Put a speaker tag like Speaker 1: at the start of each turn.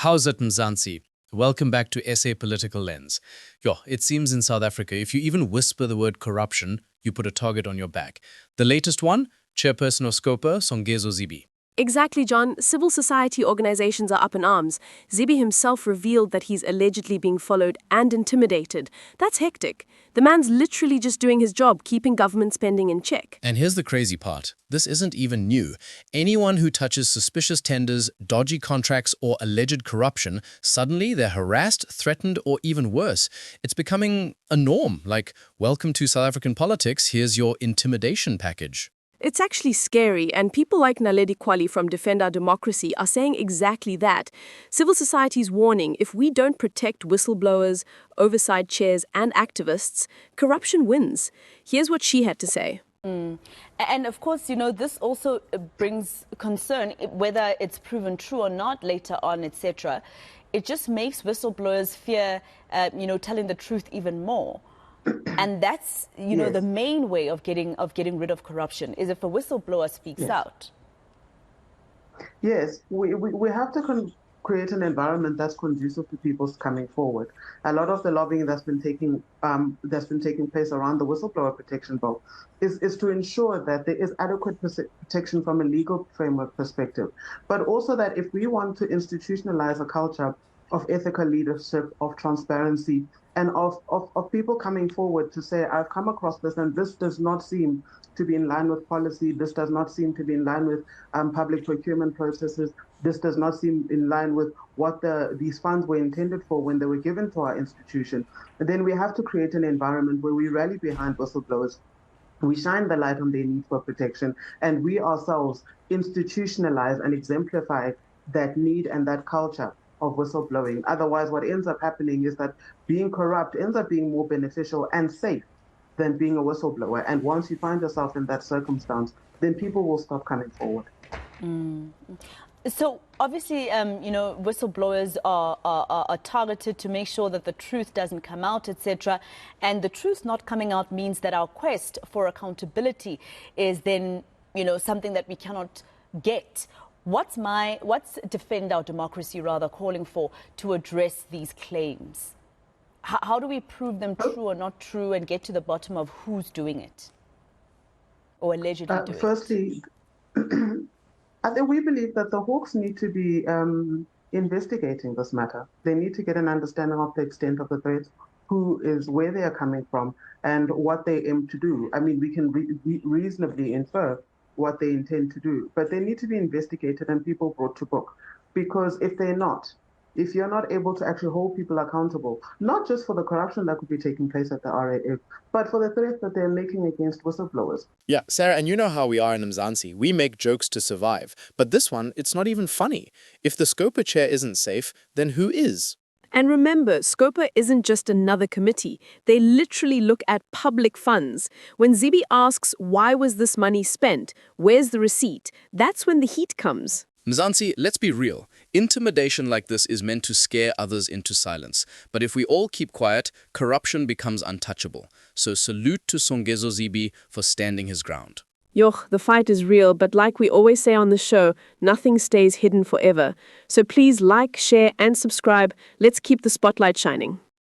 Speaker 1: How's it, Mzansi? Welcome back to SA Political Lens. It seems in South Africa, if you even whisper the word corruption, you put a target on your back. The latest one, Chairperson of SCOPA, Songezo Zibi.
Speaker 2: Exactly, John. Civil society organizations are up in arms. Zibi himself revealed that he's allegedly being followed and intimidated. That's hectic. The man's literally just doing his job, keeping government spending in check.
Speaker 1: And here's the crazy part. This isn't even new. Anyone who touches suspicious tenders, dodgy contracts, or alleged corruption, suddenly they're harassed, threatened, or even worse. It's becoming a norm, like, welcome to South African politics, here's your intimidation package.
Speaker 2: It's actually scary, and people like Naledi Kwali from Defend Our Democracy are saying exactly that. Civil society's warning, if we don't protect whistleblowers, oversight chairs, and activists, corruption wins. Here's what she had to say.
Speaker 3: And of course, this also brings concern, whether it's proven true or not later on, etc. It just makes whistleblowers fear, telling the truth even more. And that's,
Speaker 4: Yes.
Speaker 3: the main way of getting rid of corruption is if a whistleblower speaks
Speaker 4: Yes.
Speaker 3: out.
Speaker 4: Yes, we have to create an environment that's conducive to people's coming forward. A lot of the lobbying that's been taking place around the whistleblower protection bill is to ensure that there is adequate protection from a legal framework perspective, but also that if we want to institutionalize a culture of ethical leadership, of transparency, and of people coming forward to say, I've come across this and this does not seem to be in line with policy, this does not seem to be in line with public procurement processes, this does not seem in line with what these funds were intended for when they were given to our institution. And then we have to create an environment where we rally behind whistleblowers, we shine the light on their need for protection, and we ourselves institutionalize and exemplify that need and that culture of whistleblowing. Otherwise, what ends up happening is that being corrupt ends up being more beneficial and safe than being a whistleblower. And once you find yourself in that circumstance, then people will stop coming forward.
Speaker 3: So obviously, whistleblowers are targeted to make sure that the truth doesn't come out, etc. And the truth not coming out means that our quest for accountability is then, something that we cannot get. What's Defend Our Democracy rather calling for to address these claims? How do we prove them true or not true and get to the bottom of who's doing it or allegedly doing it?
Speaker 4: Firstly, I think we believe that the Hawks need to be investigating this matter. They need to get an understanding of the extent of the threat, where they are coming from, and what they aim to do. I mean, we can reasonably infer what they intend to do, but they need to be investigated and people brought to book. Because if you're not able to actually hold people accountable, not just for the corruption that could be taking place at the RAF, but for the threat that they're making against whistleblowers.
Speaker 1: Yeah, Sarah, and you know how we are in Mzansi. We make jokes to survive. But this one, it's not even funny. If the SCOPA chair isn't safe, then who is?
Speaker 2: And remember, SCOPA isn't just another committee. They literally look at public funds. When Zibi asks, why was this money spent? Where's the receipt? That's when the heat comes.
Speaker 1: Mzansi, let's be real. Intimidation like this is meant to scare others into silence. But if we all keep quiet, corruption becomes untouchable. So salute to Songezo Zibi for standing his ground.
Speaker 2: The fight is real, but like we always say on the show, nothing stays hidden forever. So please like, share, and subscribe. Let's keep the spotlight shining.